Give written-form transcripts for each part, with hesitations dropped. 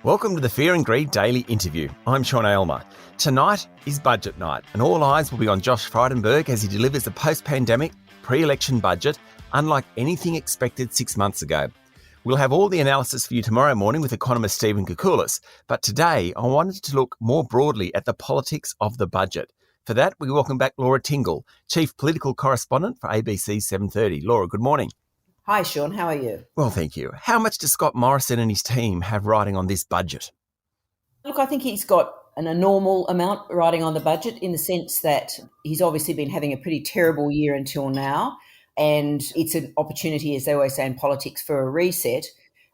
Welcome to the Fear and Greed Daily Interview. I'm Sean Aylmer. Tonight is budget night, and all eyes will be on Josh Frydenberg as he delivers the post-pandemic, pre-election budget, unlike anything expected 6 months ago. We'll have all the analysis for you tomorrow morning with economist Stephen Koukoulas, but today I wanted to look more broadly at the politics of the budget. For that, we welcome back Laura Tingle, Chief Political Correspondent for ABC's 7:30. Laura, good morning. Hi, Sean. How are you? Well, thank you. How much does Scott Morrison and his team have riding on this budget? Look, I think he's got an enormous amount riding on the budget in the sense that he's obviously been having a pretty terrible year until now, and it's an opportunity, as they always say in politics, for a reset.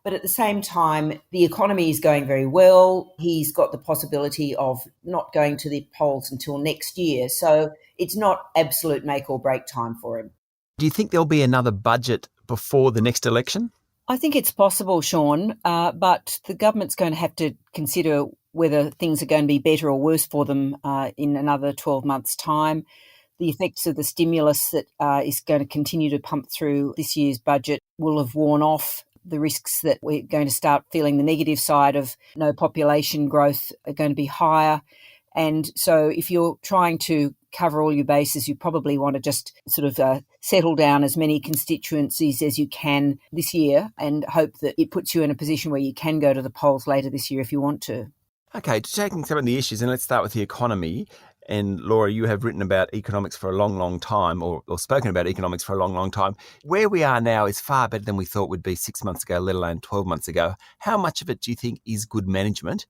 But at the same time, the economy is going very well. He's got the possibility of not going to the polls until next year. So it's not absolute make or break time for him. Do you think there'll be another budget before the next election? I think it's possible, Sean, but the government's going to have to consider whether things are going to be better or worse for them in another 12 months' time. The effects of the stimulus that is going to continue to pump through this year's budget will have worn off. The risks that we're going to start feeling the negative side of no population growth are going to be higher. And so if you're trying to cover all your bases, you probably want to just sort of settle down as many constituencies as you can this year and hope that it puts you in a position where you can go to the polls later this year if you want to. Okay, taking some of the issues, and let's start with the economy. And Laura, you have written about economics for a long, long time, or spoken about economics for a long, long time. Where we are now is far better than we thought would be 6 months ago, let alone 12 months ago. How much of it do you think is good management,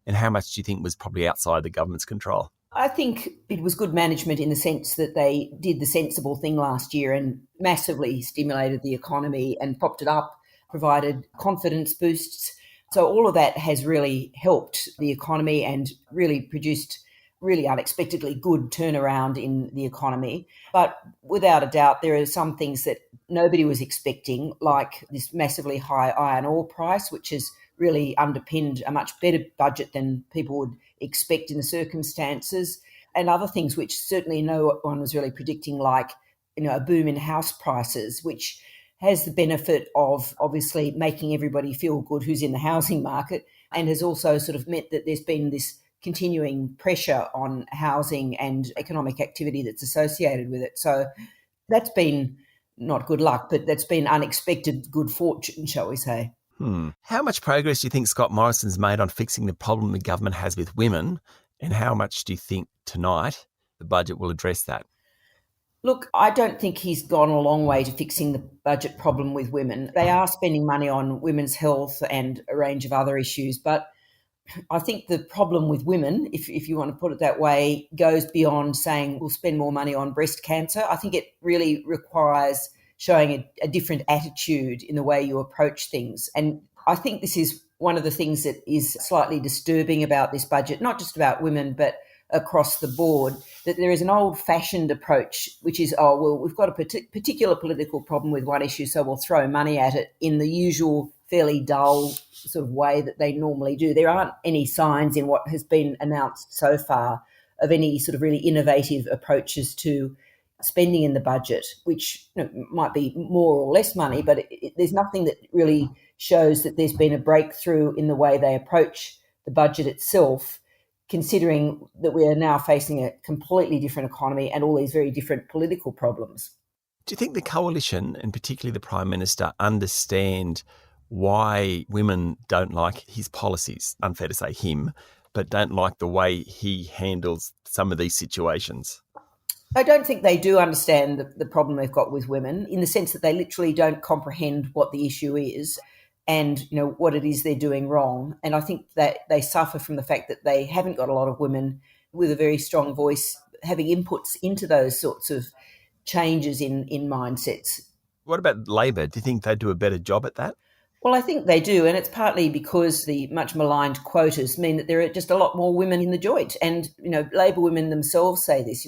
and how much do you think was probably outside the government's control? I think it was good management in the sense that they did the sensible thing last year and massively stimulated the economy and propped it up, provided confidence boosts. So all of that has really helped the economy and really produced really unexpectedly good turnaround in the economy. But without a doubt, there are some things that nobody was expecting, like this massively high iron ore price, which has really underpinned a much better budget than people would expect in the circumstances, and other things which certainly no one was really predicting, like a boom in house prices, which has the benefit of obviously making everybody feel good who's in the housing market, and has also sort of meant that there's been this continuing pressure on housing and economic activity that's associated with it. So that's been not good luck, but that's been unexpected good fortune, shall we say. How much progress do you think Scott Morrison's made on fixing the problem the government has with women, and how much do you think tonight the budget will address that? Look, I don't think he's gone a long way to fixing the budget problem with women. They are spending money on women's health and a range of other issues, but I think the problem with women, if you want to put it that way, goes beyond saying we'll spend more money on breast cancer. I think it really requires showing a different attitude in the way you approach things. And I think this is one of the things that is slightly disturbing about this budget, not just about women, but across the board, that there is an old-fashioned approach, which is, we've got a particular political problem with one issue, so we'll throw money at it in the usual fairly dull sort of way that they normally do. There aren't any signs in what has been announced so far of any sort of really innovative approaches to spending in the budget, which might be more or less money, but there's nothing that really shows that there's been a breakthrough in the way they approach the budget itself, considering that we are now facing a completely different economy and all these very different political problems. Do you think the coalition, and particularly the Prime Minister, understand why women don't like his policies? Unfair to say him, but don't like the way he handles some of these situations? I don't think they do understand the problem they've got with women, in the sense that they literally don't comprehend what the issue is and what it is they're doing wrong. And I think that they suffer from the fact that they haven't got a lot of women with a very strong voice having inputs into those sorts of changes in mindsets. What about Labor? Do you think they do a better job at that? Well, I think they do, and it's partly because the much maligned quotas mean that there are just a lot more women in the joint. And, Labor women themselves say this,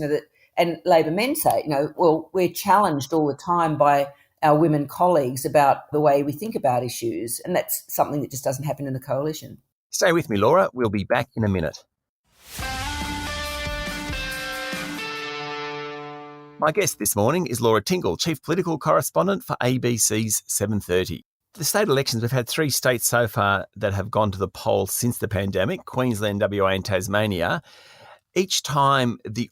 and Labor men say, we're challenged all the time by our women colleagues about the way we think about issues. And that's something that just doesn't happen in the coalition. Stay with me, Laura. We'll be back in a minute. My guest this morning is Laura Tingle, Chief Political Correspondent for ABC's 7:30. The state elections, we've had 3 states so far that have gone to the polls since the pandemic, Queensland, WA and Tasmania. Each time the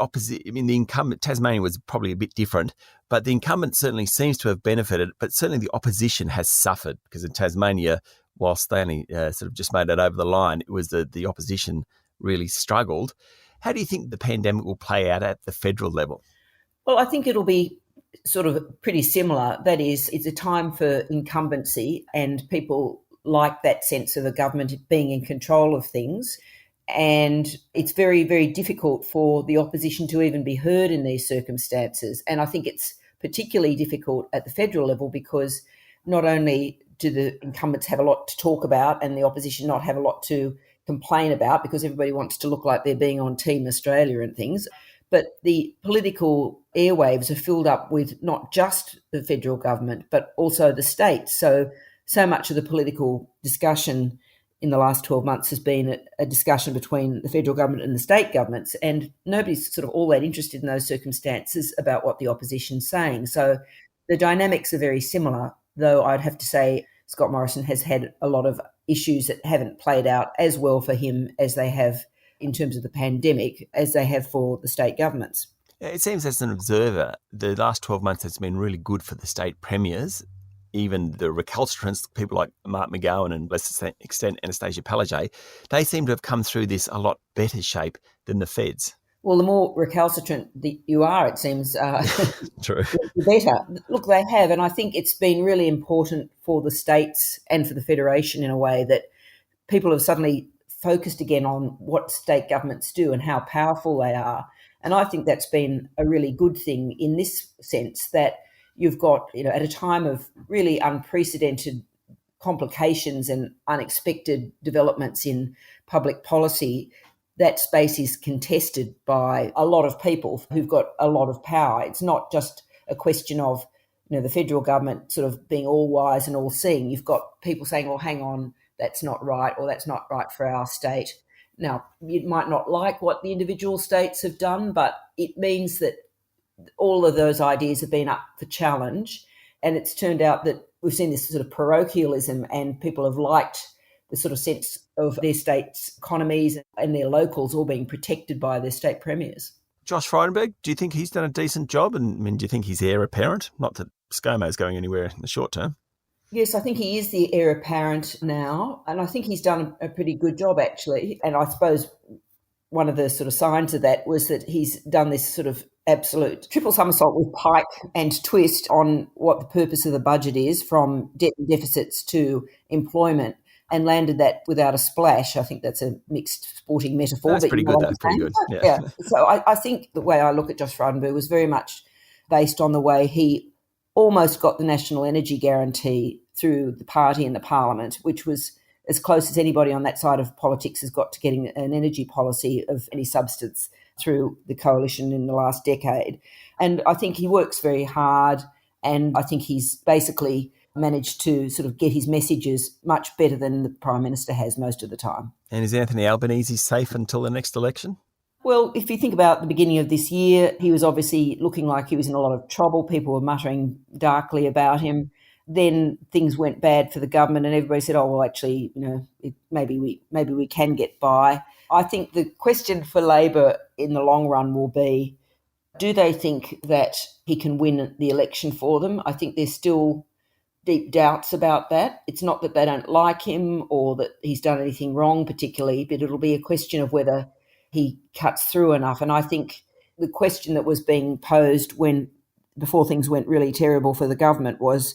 incumbent, Tasmania was probably a bit different, but the incumbent certainly seems to have benefited, but certainly the opposition has suffered because in Tasmania, whilst they only sort of just made it over the line, it was the opposition really struggled. How do you think the pandemic will play out at the federal level? Well, I think it'll be sort of pretty similar. That is, it's a time for incumbency and people like that sense of a government being in control of things. And it's very, very difficult for the opposition to even be heard in these circumstances. And I think it's particularly difficult at the federal level because not only do the incumbents have a lot to talk about and the opposition not have a lot to complain about because everybody wants to look like they're being on Team Australia and things, but the political airwaves are filled up with not just the federal government, but also the states. So much of the political discussion in the last 12 months has been a discussion between the federal government and the state governments, and nobody's sort of all that interested in those circumstances about what the opposition's saying. So the dynamics are very similar, though I'd have to say Scott Morrison has had a lot of issues that haven't played out as well for him as they have in terms of the pandemic as they have for the state governments. It seems as an observer, the last 12 months has been really good for the state premiers. Even the recalcitrants, people like Mark McGowan and, let's extent, Anastasia Palaszczuk, they seem to have come through this a lot better shape than the feds. Well, the more recalcitrant you are, it seems, True. the better. Look, they have, and I think it's been really important for the states and for the federation in a way that people have suddenly focused again on what state governments do and how powerful they are. And I think that's been a really good thing in this sense that you've got, at a time of really unprecedented complications and unexpected developments in public policy, that space is contested by a lot of people who've got a lot of power. It's not just a question of, the federal government sort of being all wise and all seeing. You've got people saying, well, hang on, that's not right, or that's not right for our state. Now, you might not like what the individual states have done, but it means that all of those ideas have been up for challenge. And it's turned out that we've seen this sort of parochialism and people have liked the sort of sense of their state's economies and their locals all being protected by their state premiers. Josh Frydenberg, do you think he's done a decent job? And do you think he's heir apparent? Not that ScoMo's going anywhere in the short term. Yes, I think he is the heir apparent now. And I think he's done a pretty good job, actually. And I suppose one of the sort of signs of that was that he's done this sort of absolute triple somersault with Pike and twist on what the purpose of the budget is, from debt and deficits to employment, and landed that without a splash. I think that's a mixed sporting metaphor. That's pretty good. That's pretty good. Yeah. So I think the way I look at Josh Frydenberg was very much based on the way he almost got the national energy guarantee through the party and the parliament, which was as close as anybody on that side of politics has got to getting an energy policy of any substance through the coalition in the last decade. And I think he works very hard, and I think he's basically managed to sort of get his messages much better than the Prime Minister has most of the time. And is Anthony Albanese safe until the next election? Well, if you think about the beginning of this year, he was obviously looking like he was in a lot of trouble. People were muttering darkly about him. Then things went bad for the government and everybody said, oh, well, actually, maybe we can get by. I think the question for Labor in the long run will be, do they think that he can win the election for them? I think there's still deep doubts about that. It's not that they don't like him or that he's done anything wrong particularly, but it'll be a question of whether he cuts through enough. And I think the question that was being posed before things went really terrible for the government was,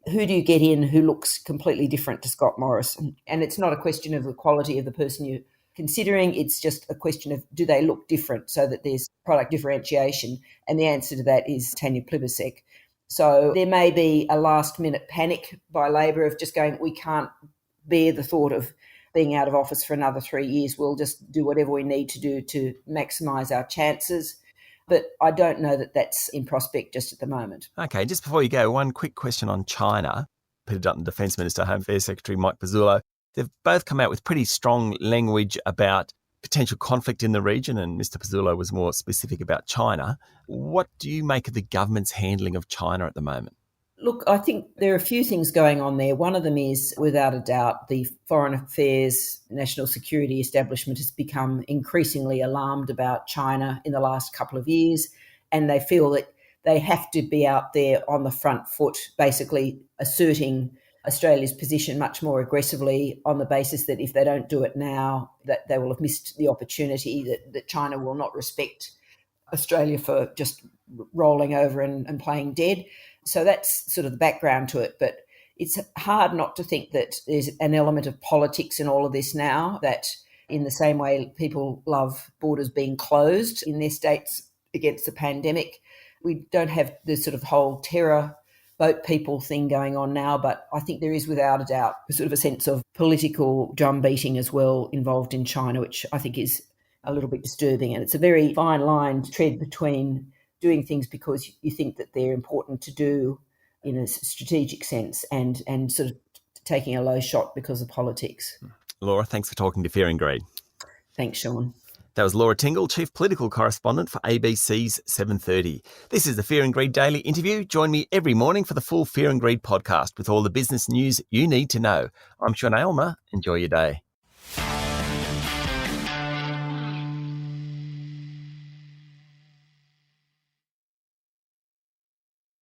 who do you get in who looks completely different to Scott Morrison? And it's not a question of the quality of the person you're considering. It's just a question of, do they look different so that there's product differentiation? And the answer to that is Tanya Plibersek. So there may be a last-minute panic by Labor of just going, we can't bear the thought of being out of office for another 3 years. We'll just do whatever we need to do to maximise our chances. But I don't know that that's in prospect just at the moment. Okay, just before you go, one quick question on China. Peter Dutton, Defence Minister, Home Affairs Secretary Mike Pezzullo, they've both come out with pretty strong language about potential conflict in the region, and Mr. Pezzullo was more specific about China. What do you make of the government's handling of China at the moment? Look, I think there are a few things going on there. One of them is, without a doubt, the Foreign Affairs National Security establishment has become increasingly alarmed about China in the last couple of years, and they feel that they have to be out there on the front foot, basically asserting Australia's position much more aggressively on the basis that if they don't do it now, that they will have missed the opportunity, that China will not respect Australia for just rolling over and playing dead. So that's sort of the background to it. But it's hard not to think that there's an element of politics in all of this now, that in the same way people love borders being closed in their states against the pandemic, we don't have the sort of whole terror boat people thing going on now. But I think there is, without a doubt, sort of a sense of political drum beating as well involved in China, which I think is a little bit disturbing. And it's a very fine line to tread between doing things because you think that they're important to do in a strategic sense and sort of taking a low shot because of politics. Laura, thanks for talking to Fear and Greed. Thanks, Sean. That was Laura Tingle, Chief Political Correspondent for ABC's 7:30. This is the Fear and Greed Daily Interview. Join me every morning for the full Fear and Greed podcast with all the business news you need to know. I'm Sean Aylmer. Enjoy your day.